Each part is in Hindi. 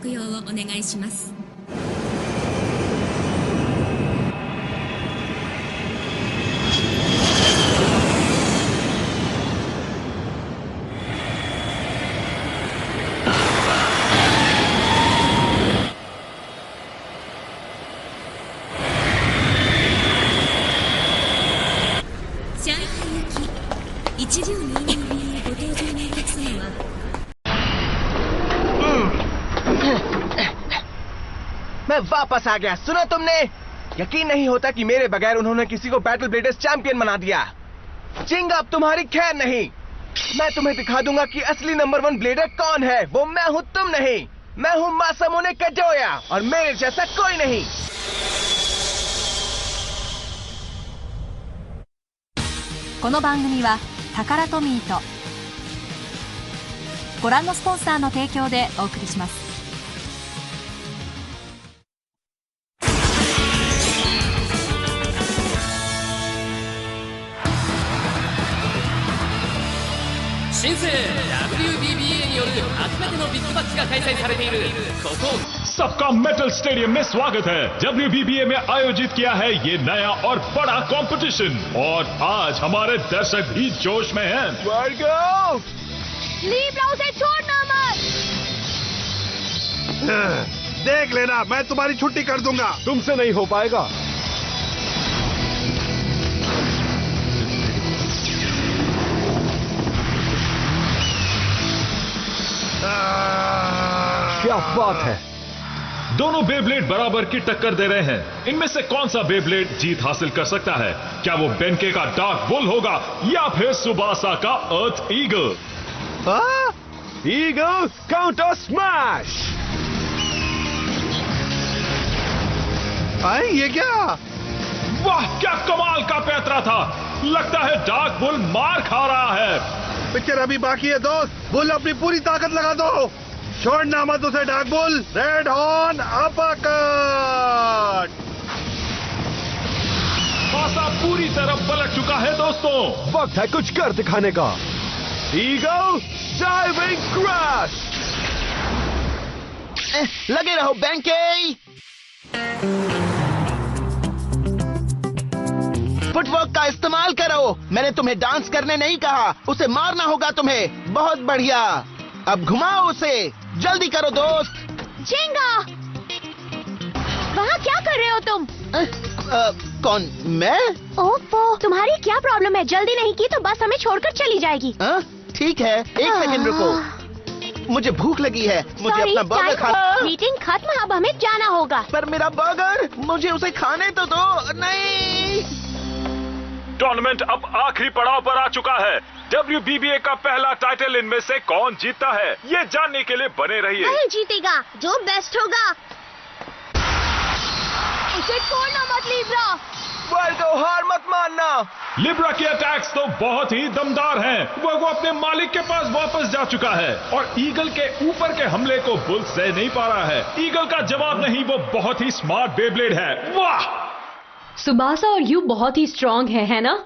着用をお願いします。上海行き一両22便にご搭乗のお客様はमैं वापस आ गया। सुना तुमने? यकीन नहीं होता कि मेरे बगैर उन्होंने किसी को बैटल ब्लेडर्स चैंपियन बना दिया। चिंग अब तुम्हारी खैर नहीं। मैं तुम्हें दिखा दूंगा कि असली नंबर 1 ब्लेडर कौन है। वो मैं हूँ, तुम नहीं। मैं हूँ मासामुने काडोया और मेरे जैसा कोई नहीं। この番組はタカラトミーとご覧のスポンサーの提供でお送りします。新生 WBBA による初めてのビッグマッチが開催されているここ सबका मेटल स्टेडियम में स्वागत है। WBBA में आयोजित किया है ये नया और बड़ा कंपटीशन और आज हमारे दर्शक भी जोश में हैं। लीब्रा उसे छोड़ना मत। देख लेना, मैं तुम्हारी छुट्टी कर दूंगा। तुमसे नहीं हो पाएगा। क्या बात है। दोनों बेब्लेड बराबर की टक्कर दे रहे हैं। इनमें से कौन सा बेब्लेड जीत हासिल कर सकता है? क्या वो बेनके का डार्क बुल होगा या फिर सुबासा का अर्थ ईगल? Eagle counter smash. ये क्या? वाह, क्या कमाल का पैतरा था। लगता है डार्क बुल मार खा रहा है। पिक्चर अभी बाकी है दोस्त। बुल अपनी पूरी ताकत लगा दो। छोड़ना मत उसे dark bull. Red horn uppercut. पासा पूरी तरह पलट चुका है दोस्तों। वक्त है कुछ कर दिखाने का। Eagle diving crash. लगे रहो बेंके। फुटवर्क का इस्तेमाल करो। मैंने तुम्हें डांस करने नहीं कहा। उसे मारना होगा तुम्हें। बहुत बढ़िया। अब घुमाओ उसे। जल्दी करो दोस्त। चिंगा, वहाँ क्या कर रहे हो तुम? कौन? मैं? ओफो, तुम्हारी क्या प्रॉब्लम है? जल्दी नहीं की तो बस हमें छोड़कर चली जाएगी। ठीक है, एक सेकंड रुको। मुझे भूख लगी है। मुझे अपना बर्गर खाना। मीटिंग खत्म, अब हमें जाना होगा। पर मेरा बर्गर, मुझे उसे खाने तो दो। नहीं। टूर्नामेंट अब आखिरी पड़ाव पर आ चुका है। WBBA का पहला टाइटल इनमें से कौन जीतता है, ये जानने के लिए बने रहिए। वही जीतेगा जो बेस्ट होगा। उसे छोड़ना मत लिब्रा। वर्ल्ड को हार मत मानना। लिब्रा के अटैक्स तो बहुत ही दमदार हैं। वो अपने मालिक के पास वापस जा चुका है और ईगल के ऊपर के हमले को बुल सह नहीं पा रहा है। ईगल का जवाब नहीं, वो बहुत ही स्मार्ट बेब्लेड है। वाह! सुबासा और यू बहुत ही स्ट्रांग है ना?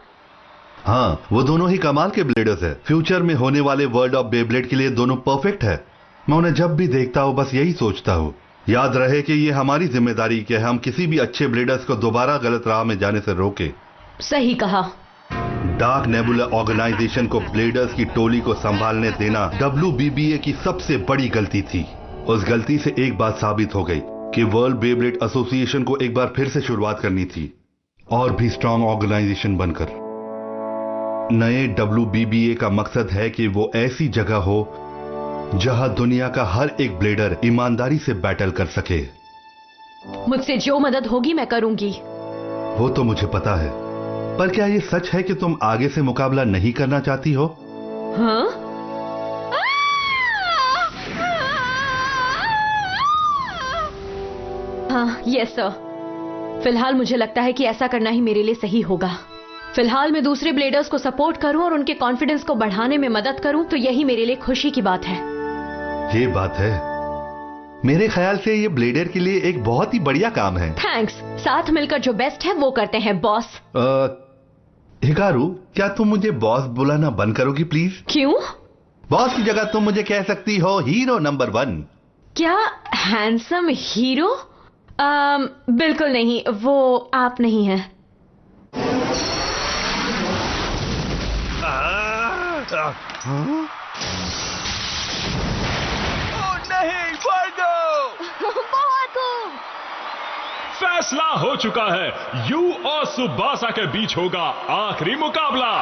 हाँ, वो दोनों ही कमाल के ब्लेडर्स है। फ्यूचर में होने वाले वर्ल्ड ऑफ बेब्लेड के लिए दोनों परफेक्ट है। मैं उन्हें जब भी देखता हूँ बस यही सोचता हूँ, याद रहे कि ये हमारी जिम्मेदारी कि हम किसी भी अच्छे ब्लेडर्स को दोबारा गलत राह में जाने से रोके। सही कहा। डार्क नेबुला ऑर्गेनाइजेशन को ब्लेडर्स की टोली को संभालने देना WBBA की सबसे बड़ी गलती थी। उस गलती से एक बात साबित हो गई कि वर्ल्ड बेब्लेड एसोसिएशन को एक बार फिर से शुरुआत करनी थी, और भी स्ट्रांग ऑर्गेनाइजेशन बनकर। नए WBBA का मकसद है कि वो ऐसी जगह हो जहां दुनिया का हर एक ब्लेडर ईमानदारी से बैटल कर सके। मुझसे जो मदद होगी मैं करूंगी। वो तो मुझे पता है, पर क्या ये सच है कि तुम आगे से मुकाबला नहीं करना चाहती हो? हाँ? हाँ, यस सर। फिलहाल मुझे लगता है कि ऐसा करना ही मेरे लिए सही होगा। फिलहाल मैं दूसरे ब्लेडर्स को सपोर्ट करूं और उनके कॉन्फिडेंस को बढ़ाने में मदद करूं तो यही मेरे लिए खुशी की बात है। ये बात है। मेरे ख्याल से ये ब्लेडर के लिए एक बहुत ही बढ़िया काम है। थैंक्स। साथ मिलकर जो बेस्ट है वो करते हैं बॉस। हिकारू, क्या तुम मुझे बॉस बुलाना बंद करोगी प्लीज? क्यों? बॉस की जगह तुम मुझे कह सकती हो हीरो नंबर 1। क्या हैंडसम हीरो? बिल्कुल नहीं, वो आप नहीं हैं। ओह नहीं, वर्गो! बहुत खूब। फैसला हो चुका है, यू और सुबासा के बीच होगा आखिरी मुकाबला।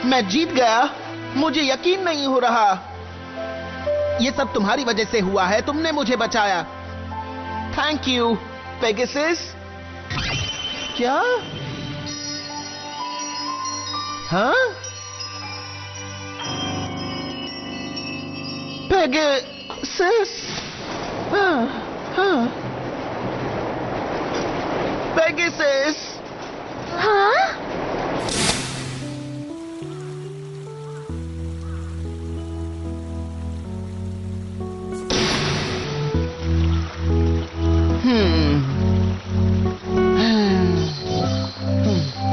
मैं जीत गया। मुझे यकीन नहीं हो रहा। ये सब तुम्हारी वजह से हुआ है। तुमने मुझे बचाया। Thank you Pegasus. क्या? हाँ? पेगासस? हाँ, हाँ। पेगासस? हाँ?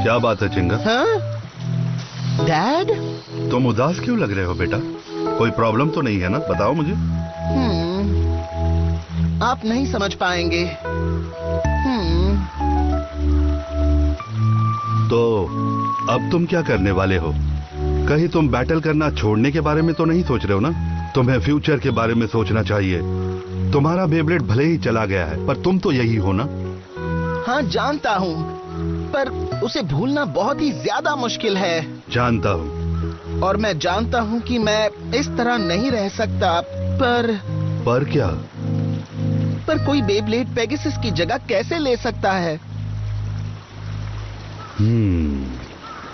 क्या बात है चिंगा? हाँ? डैड? तुम उदास क्यों लग रहे हो बेटा? कोई प्रॉब्लम तो नहीं है ना? बताओ मुझे। आप नहीं समझ पाएंगे। तो अब तुम क्या करने वाले हो? कहीं तुम बैटल करना छोड़ने के बारे में तो नहीं सोच रहे हो ना? तुम्हें फ्यूचर के बारे में सोचना चाहिए। तुम्हारा बेब्लेड भले ही चला गया है, पर तुम तो यही हो ना? हाँ जानता हूँ, पर उसे भूलना बहुत ही ज्यादा मुश्किल है। जानता हूँ। और मैं जानता हूँ कि मैं इस तरह नहीं रह सकता, पर क्या? पर कोई बेब्लेड पेगासस की जगह कैसे ले सकता है?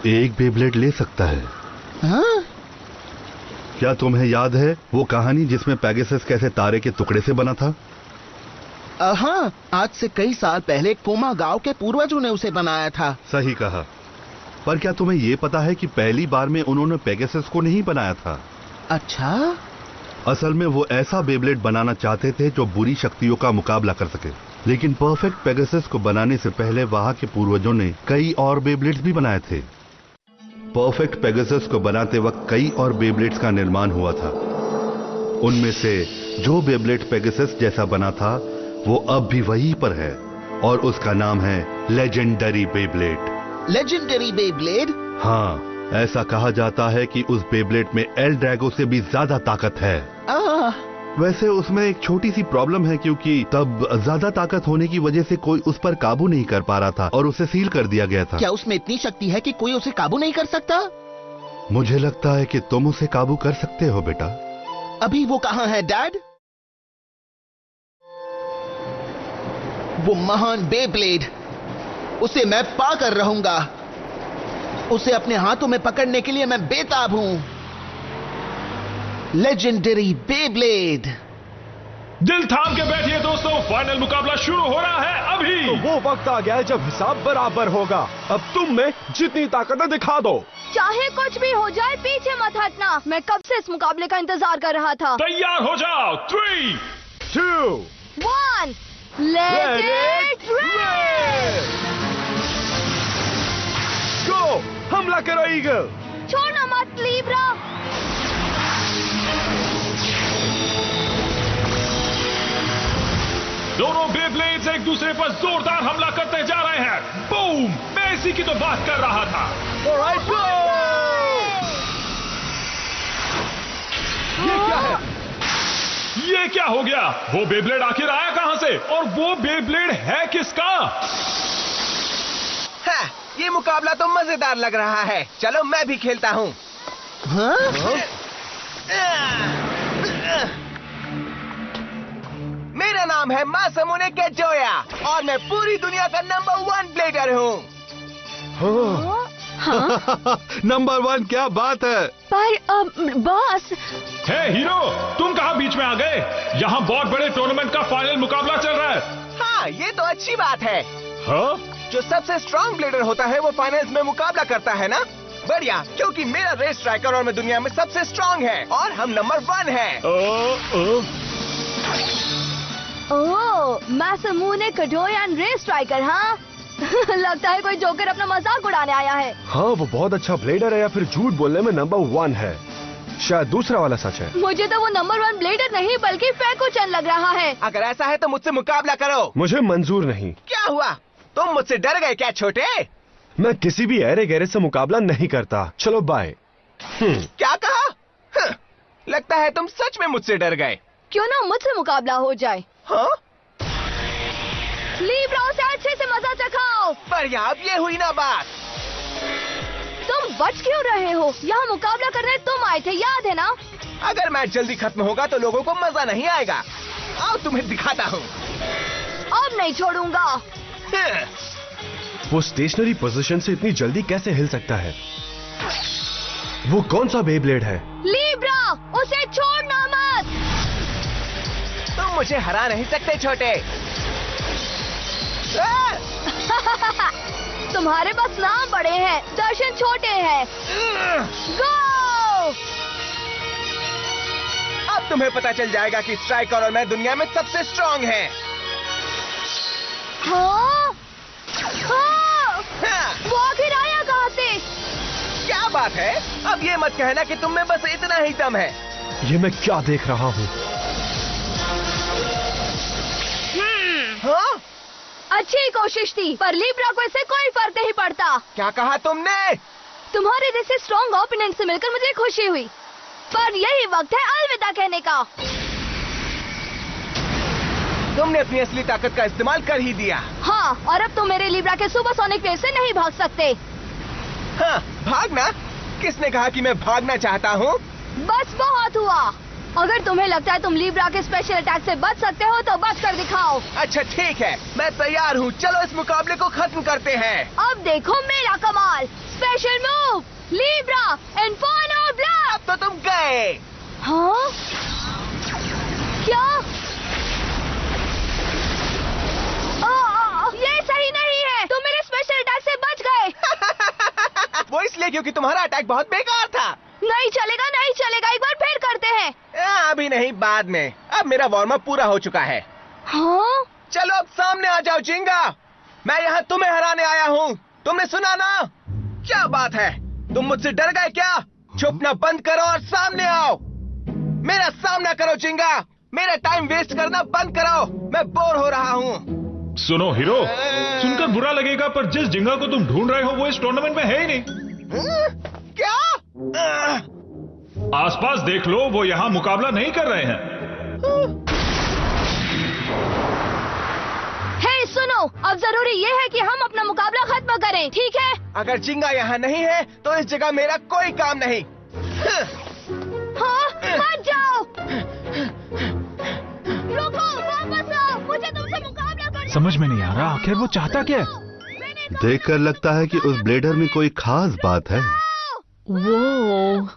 एक बेब्लेड ले सकता है। हाँ? क्या तुम्हें याद है वो कहानी जिसमें पेगासस कैसे तारे के टुकड़े से बना था? हाँ, आज से कई साल पहले कोमा गांव के पूर्वजों ने उसे बनाया था। सही कहा। पर क्या तुम्हें ये पता है कि पहली बार में उन्होंने पेगासस को नहीं बनाया था? अच्छा? असल में वो ऐसा बेब्लेड बनाना चाहते थे जो बुरी शक्तियों का मुकाबला कर सके। लेकिन परफेक्ट पेगासस को बनाने से पहले वहां के पूर्वजों ने कई और बेब्लेड्स भी बनाए थे। परफेक्ट पेगासस को बनाते वक्त कई और बेब्लेड्स का निर्माण हुआ था। उनमें से जो बेब्लेड पेगासस जैसा बना था वो अब भी वहीं पर है, और उसका नाम है लेजेंडरी बेब्लेड। Legendary Beyblade? हाँ, ऐसा कहा जाता है कि उस बेब्लेड में एल ड्रैगो से भी ज्यादा ताकत है। वैसे उसमें एक छोटी सी प्रॉब्लम है, क्योंकि तब ज्यादा ताकत होने की वजह से कोई उस पर काबू नहीं कर पा रहा था और उसे सील कर दिया गया था। क्या उसमें इतनी शक्ति है कि कोई उसे काबू नहीं कर सकता? मुझे लगता है कि तुम उसे काबू कर सकते हो बेटा। अभी वो कहाँ है डैड? वो महान बेब्लेड, उसे मैं पा कर रहूंगा। उसे अपने हाथों में पकड़ने के लिए मैं बेताब हूं। Legendary Beyblade. दिल थाम के बैठिए दोस्तों, फाइनल मुकाबला शुरू हो रहा है अभी। तो वो वक्त आ गया है जब हिसाब बराबर होगा। अब तुम में जितनी ताकत है दिखा दो। चाहे कुछ भी हो जाए पीछे मत हटना। मैं कब से इस मुकाबले का इंतजार कर रहा था। तैयार हो जाओ। 3, 2, 1 Let it rain! गो! हमला करो ईगल! छोड़ना मत लीब्रा! दोनों बेब्लेड्स एक दूसरे पर जोरदार हमला करते जा रहे हैं। बूम! मैं इसी की तो बात कर रहा था। Alright, go! ये क्या है? ये क्या हो गया? वो बेब्लेड आखिर आया कहां से? और वो बेब्लेड है किसका? हाँ, ये मुकाबला तो मजेदार लग रहा है। चलो मैं भी खेलता हूँ। मेरा नाम है मासामुने केजोया और मैं पूरी दुनिया का नंबर 1 ब्लेडर हूँ। नंबर 1 क्या बात है? पर बॉस। हे हीरो, तुम कहां बीच में आ गए? यहाँ बहुत बड़े टूर्नामेंट का फाइनल मुकाबला चल रहा है। हाँ, ये तो अच्छी बात है। हाँ? जो सबसे स्ट्रांग ब्लेडर होता है वो फाइनल्स में मुकाबला करता है ना? बढ़िया, क्योंकि मेरा रेस स्ट्राइकर और मैं दुनिया में सबसे स्ट्रांग है और हम नंबर 1 है। ओह, मासुमुने कड़ोयान रेस स्ट्राइकर, हाँ? लगता है कोई जोकर अपना मजाक उड़ाने आया है। हाँ, वो बहुत अच्छा ब्लेडर है या फिर झूठ बोलने में नंबर 1 है। शायद दूसरा वाला सच है। मुझे तो वो नंबर 1 ब्लेडर नहीं बल्कि पैकुचन लग रहा है। अगर ऐसा है तो मुझसे मुकाबला करो। मुझे मंजूर नहीं। क्या हुआ? तुम मुझसे डर गए क्या छोटे? मैं किसी भी ऐरे गहरे से मुकाबला नहीं करता। चलो बाय। क्या कहा? लगता है तुम सच में मुझसे डर गए। क्यों ना मुझसे मुकाबला हो जाए? हाँ? लीब्रा से अच्छे से मजा चखाओ। बढ़िया, अब ये हुई ना बात। तुम बच क्यों रहे हो? यहाँ मुकाबला करने तुम आए थे, याद है ना? अगर मैच जल्दी खत्म होगा तो लोगों को मजा नहीं आएगा। आओ तुम्हें दिखाता हूँ। अब नहीं छोड़ूंगा। वो स्टेशनरी पोजीशन से इतनी जल्दी कैसे हिल सकता है? वो कौन सा बेब्लेड है? लीब्रा, उसे छोड़ना मत। तुम मुझे हरा नहीं सकते छोटे। तुम्हारे पास नाम बड़े हैं, दर्शन छोटे हैं। गो! अब तुम्हें पता चल जाएगा कि स्ट्राइकर और मैं दुनिया में सबसे स्ट्रांग हैं। हाँ? हाँ! वो आखिर आया कहाँ से? क्या बात है? अब ये मत कहना कि तुम में बस इतना ही दम है। ये मैं क्या देख रहा हूँ? हाँ? अच्छी कोशिश थी, पर लीब्रा को इससे कोई फर्क नहीं पड़ता। क्या कहा तुमने? तुम्हारे जैसे स्ट्रॉन्ग ओपोनेंट से मिलकर मुझे खुशी हुई, पर यही वक्त है अलविदा कहने का। तुमने अपनी असली ताकत का इस्तेमाल कर ही दिया। हाँ, और अब तुम मेरे लीब्रा के सुपरसोनिक वेव से नहीं भाग सकते। हाँ, भागना? किसने कहा कि मैं भागना चाहता हूँ? बस बहुत हुआ। अगर तुम्हें लगता है तुम लीब्रा के स्पेशल अटैक से बच सकते हो तो बच कर दिखाओ। अच्छा ठीक है, मैं तैयार हूँ। चलो इस मुकाबले को खत्म करते हैं। अब देखो मेरा कमाल। Special move, Libra inferno blast. अब तो तुम गए। हाँ? क्या? ये सही नहीं है। तुम मेरे स्पेशल अटैक से बच गए। वो इसलिए क्योंकि तुम्हारा अटैक बहुत बेकार था। नहीं चलेगा, नहीं चलेगा। एक बार फिर करते हैं। अभी नहीं, बाद में। अब मेरा वार्म अप पूरा हो चुका है। हाँ? चलो अब सामने आ जाओ जिंगा। मैं यहाँ तुम्हें हराने आया हूँ। तुमने सुना ना? क्या बात है? तुम मुझसे डर गए क्या? छुपना बंद करो और सामने आओ। मेरा सामना करो जिंगा। मेरा टाइम वेस्ट करना बंद करो। मैं बोर हो रहा हूँ। सुनो हीरो, सुनकर बुरा लगेगा पर जिस जिंगा को तुम ढूंढ रहे हो वो इस टूर्नामेंट में है ही नहीं। क्या? आसपास देख लो, वो यहाँ मुकाबला नहीं कर रहे हैं। हे सुनो, अब जरूरी ये है कि हम अपना मुकाबला खत्म करें, ठीक है? अगर जिंगा यहाँ नहीं है तो इस जगह मेरा कोई काम नहीं। हाँ, मत जाओ। रुको, वापस आओ। मुझे तुमसे मुकाबला करना। समझ में नहीं आ रहा आखिर वो चाहता क्या? देखकर लगता है कि उस ब्लेडर में कोई खास बात है। वो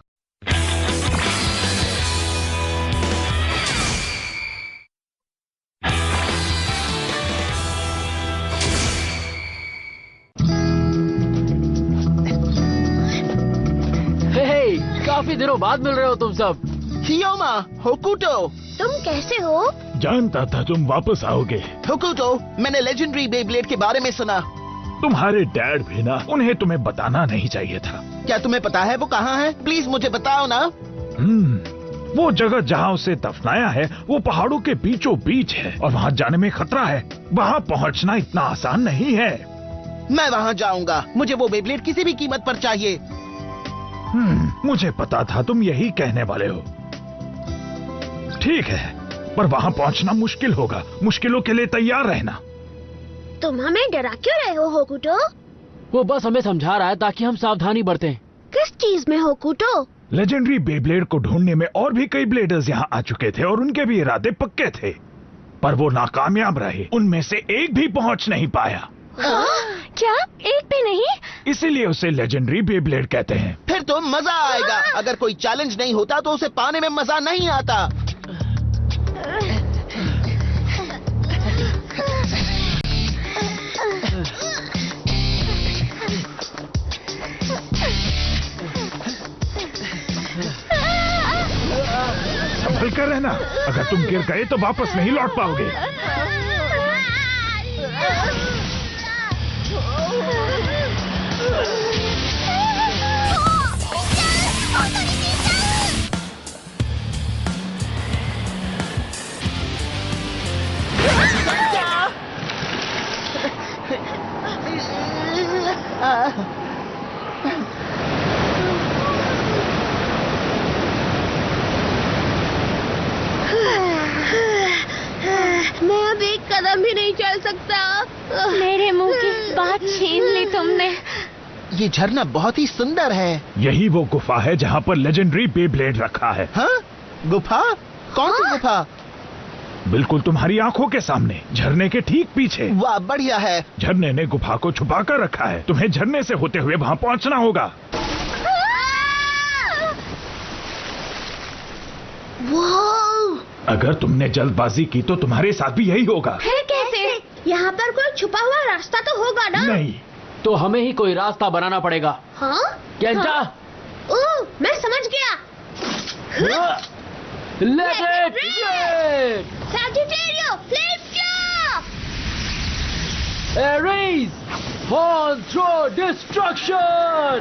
काफी दिनों बाद मिल रहे हो तुम सब। हियोमा, होकुटो। तुम कैसे हो? जानता था तुम वापस आओगे। होकुटो, मैंने लेजेंडरी बेब्लेड के बारे में सुना। तुम्हारे डैड भी ना, उन्हें तुम्हें बताना नहीं चाहिए था। क्या तुम्हें पता है वो कहाँ है? प्लीज मुझे बताओ ना। वो जगह जहाँ उसे दफनाया है वो पहाड़ों के बीचों बीच है और वहाँ जाने में खतरा है। वहाँ पहुँचना इतना आसान नहीं है। मैं वहाँ जाऊंगा। मुझे वो बेब्लेड किसी भी कीमत पर चाहिए। मुझे पता था तुम यही कहने वाले हो। ठीक है, पर वहाँ पहुँचना मुश्किल होगा। मुश्किलों के लिए तैयार रहना। तुम हमें डरा क्यों रहे हो होकुटो? वो बस हमें समझा रहा है ताकि हम सावधानी बरतें। किस चीज में होकुटो? लेजेंडरी बेब्लेड को ढूंढने में और भी कई ब्लेडर्स यहाँ आ चुके थे और उनके भी इरादे पक्के थे, पर वो नाकामयाब रहे। उनमें से एक भी पहुँच नहीं पाया। क्या? एक भी नहीं? इसीलिए उसे लेजेंडरी बेब्लेड कहते हैं। फिर तो मजा आएगा। अगर कोई चैलेंज नहीं होता तो उसे पाने में मजा नहीं आता। संभल कर रहना। अगर तुम गिर गए तो वापस नहीं लौट पाओगे। मैं अब एक कदम भी नहीं चल सकता। मेरे मुंह की बात छीन ली तुमने। ये झरना बहुत ही सुंदर है। यही वो गुफा है जहाँ पर लेजेंडरी बेब्लेड रखा है। हाँ? गुफा? कौन सी गुफा? बिल्कुल तुम्हारी आंखों के सामने, झरने के ठीक पीछे। वाह, बढ़िया है। झरने ने गुफा को छुपा कर रखा है। तुम्हें झरने से होते हुए वहाँ पहुँचना होगा। अगर तुमने जल्दबाजी की तो तुम्हारे साथ भी यही होगा। है कैसे? यहाँ पर कोई छुपा हुआ रास्ता तो होगा ना? नहीं, तो हमें ही कोई रास्ता बनाना पड़ेगा। हाँ? केंटा, ओह, मैं समझ गया। Let it! सैजिटेरियो, फ्लेम क्या? Aries, horn throw destruction!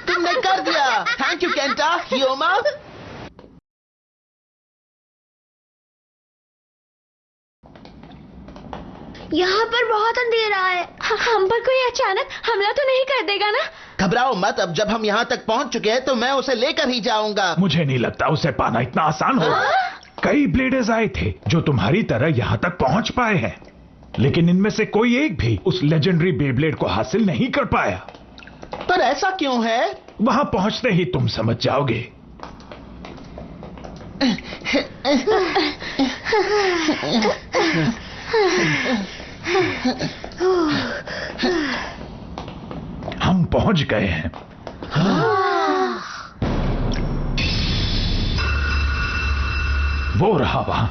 तुमने कर दिया। Thank you Kenta, Hyoma. यहाँ पर बहुत अंधेरा है। हम पर कोई अचानक हमला तो नहीं कर देगा ना? घबराओ मत, अब जब हम यहाँ तक पहुँच चुके हैं तो मैं उसे लेकर ही जाऊंगा। मुझे नहीं लगता उसे पाना इतना आसान होगा। कई ब्लेडर्स आए थे जो तुम्हारी तरह यहाँ तक पहुँच पाए हैं, लेकिन इनमें से कोई एक भी उस लेजेंडरी बेब्लेड को हासिल नहीं कर पाया। पर ऐसा क्यों है? वहां पहुंचते ही तुम समझ जाओगे। हम पहुंच गए हैं। वो रहा वहां।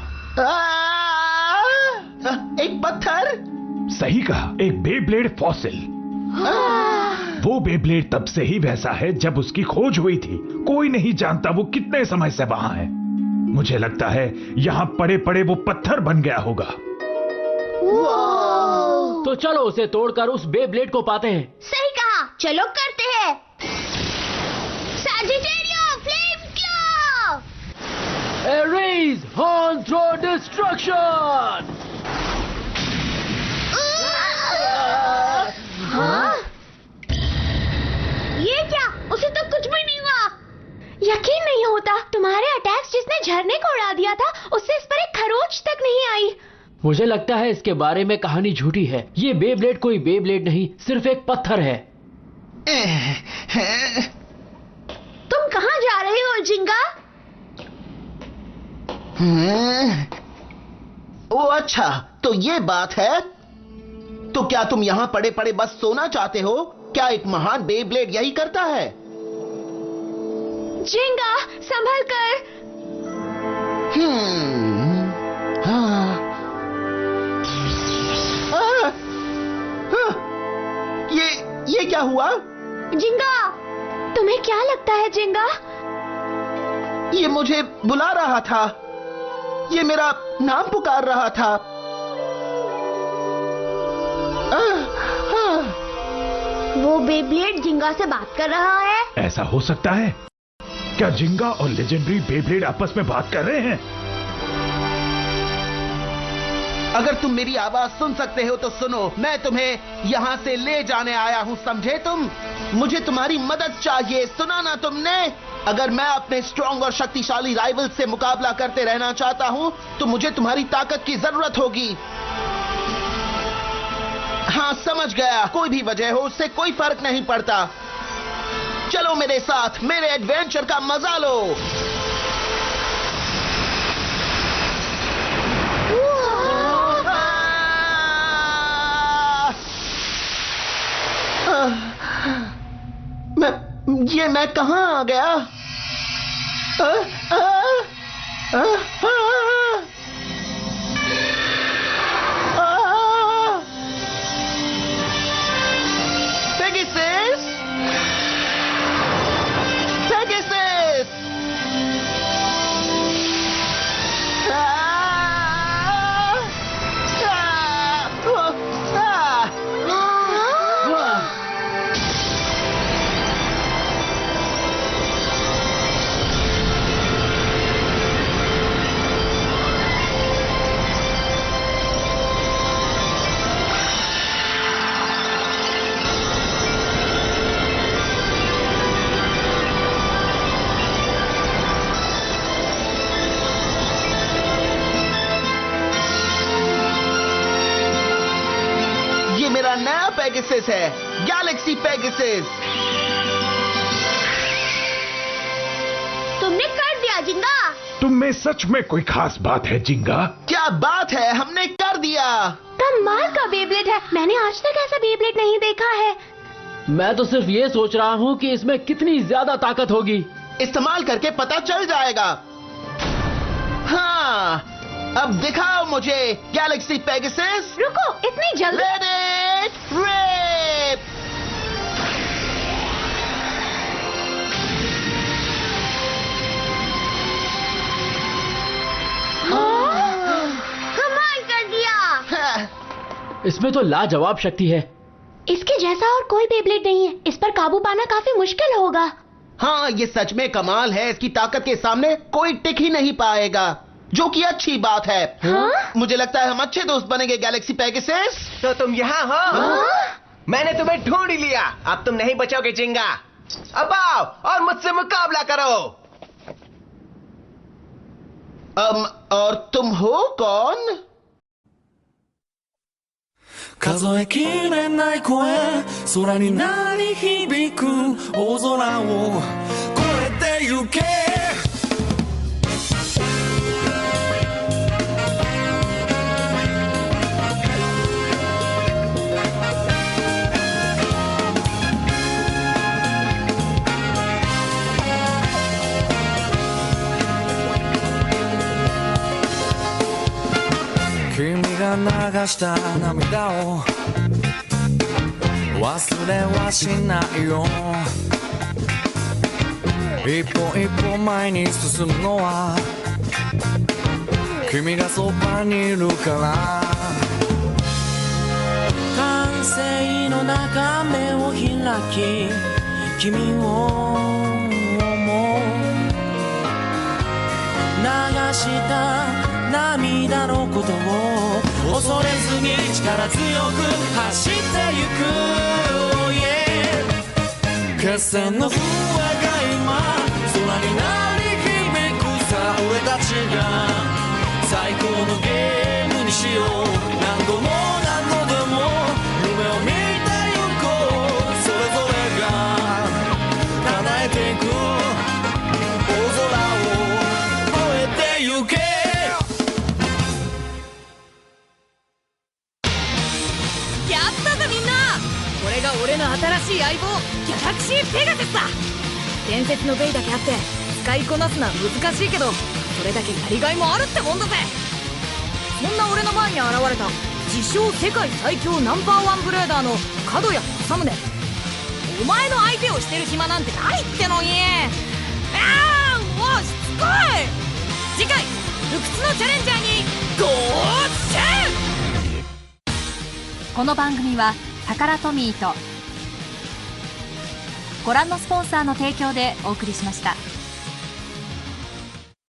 एक पत्थर? सही कहा, एक बेब्लेड फॉसिल। वो बेब्लेड तब से ही वैसा है जब उसकी खोज हुई थी। कोई नहीं जानता वो कितने समय से वहां है। मुझे लगता है यहाँ पड़े पड़े वो पत्थर बन गया होगा। तो चलो उसे तोड़कर उस बेब्लेड को पाते हैं। सही कहा, चलो करते हैं। Sagittario, flame claw! Aries, horn throw destruction! हाँ? ये क्या? उसे तो कुछ भी नहीं हुआ। यकीन नहीं होता, तुम्हारे अटैक्स जिसने झरने को उड़ा दिया था उससे इस पर एक खरोच तक नहीं आई। मुझे लगता है इसके बारे में कहानी झूठी है। ये बेब्लेड कोई बेब्लेड नहीं, सिर्फ एक पत्थर है। तुम कहाँ जा रहे हो जिंगा? ओ अच्छा, तो ये बात है। तो क्या तुम यहाँ पड़े पड़े बस सोना चाहते हो? क्या एक महान बेब्लेड यही करता है? जिंगा, संभल कर। हाँ। ये क्या हुआ? जिंगा, तुम्हें क्या लगता है जिंगा? ये मुझे बुला रहा था। ये मेरा नाम पुकार रहा था। वो बेब्लेड जिंगा से बात कर रहा है। ऐसा हो सकता है? क्या जिंगा और लेजेंडरी बेब्लेड आपस में बात कर रहे हैं? अगर तुम मेरी आवाज सुन सकते हो तो सुनो। मैं तुम्हें यहाँ से ले जाने आया हूँ, समझे तुम? मुझे तुम्हारी मदद चाहिए, सुना ना तुमने? अगर मैं अपने स्ट्रॉन्ग और शक्तिशाली राइवल से मुकाबला करते रहना चाहता हूँ तो मुझे तुम्हारी ताकत की जरूरत होगी। हाँ, समझ गया। कोई भी वजह हो, उससे कोई फर्क नहीं पड़ता। चलो मेरे साथ, मेरे एडवेंचर का मजा लो। मैं कहाँ आ गया? पेगासस है, गैलेक्सी पेगासस। तुमने कर दिया जिंगा। तुम में सच में कोई खास बात है जिंगा? क्या बात है, हमने कर दिया। कमाल का बेब्लेड है, मैंने आज तक ऐसा बेब्लेड नहीं देखा है। मैं तो सिर्फ ये सोच रहा हूँ कि इसमें कितनी ज्यादा ताकत होगी। इस्तेमाल करके पता चल जाएगा। हाँ, अब दिखाओ मुझे गैलेक्सी पेगासस। रुको, इतनी जल्दी? Let it rip! कमाल कर दिया। इसमें तो लाजवाब शक्ति है। इसके जैसा और कोई बेब्लेड नहीं है, इस पर काबू पाना काफी मुश्किल होगा। हाँ, ये सच में कमाल है। इसकी ताकत के सामने कोई टिक ही नहीं पाएगा, जो कि अच्छी बात है। हाँ? मुझे लगता है हम अच्छे दोस्त बनेंगे गैलेक्सी पेगासस। तो तुम यहाँ हो? हाँ? मैंने तुम्हें ढूंढ ही लिया। अब तुम नहीं बचोगे जिंगा। अब आओ और मुझसे मुकाबला करो। और तुम हो कौन? 数えきれない声空に鳴り響く大空を越えてゆけ君が流した涙を忘れはしないよ一歩一歩前に進むのは君がそばにいるから完成の中目を開き君を思う流した涙のことを恐れずに力強く走ってゆく、oh yeah、決戦の笛が今空に鳴り響くさ俺たちが最高のゲームにしよう何度も何度でも夢を見てゆこうそれぞれが叶えていく大空を越えてゆけこれが俺の新しい相棒ギャラクシーペガサスだ。伝説のベイだけあって使いこなすのは難しいけどそれだけやりがいもあるってもんだぜ。そんな俺の前に現れた自称世界最強ナンバーワンブレーダーの角谷正宗。お前の相手をしてる暇なんてないってのに。ああもうしつこい。次回不屈のチャレンジャーにゴーチェン。この番組はタカラトミーとご覧のスポンサーの提供でお送りしました。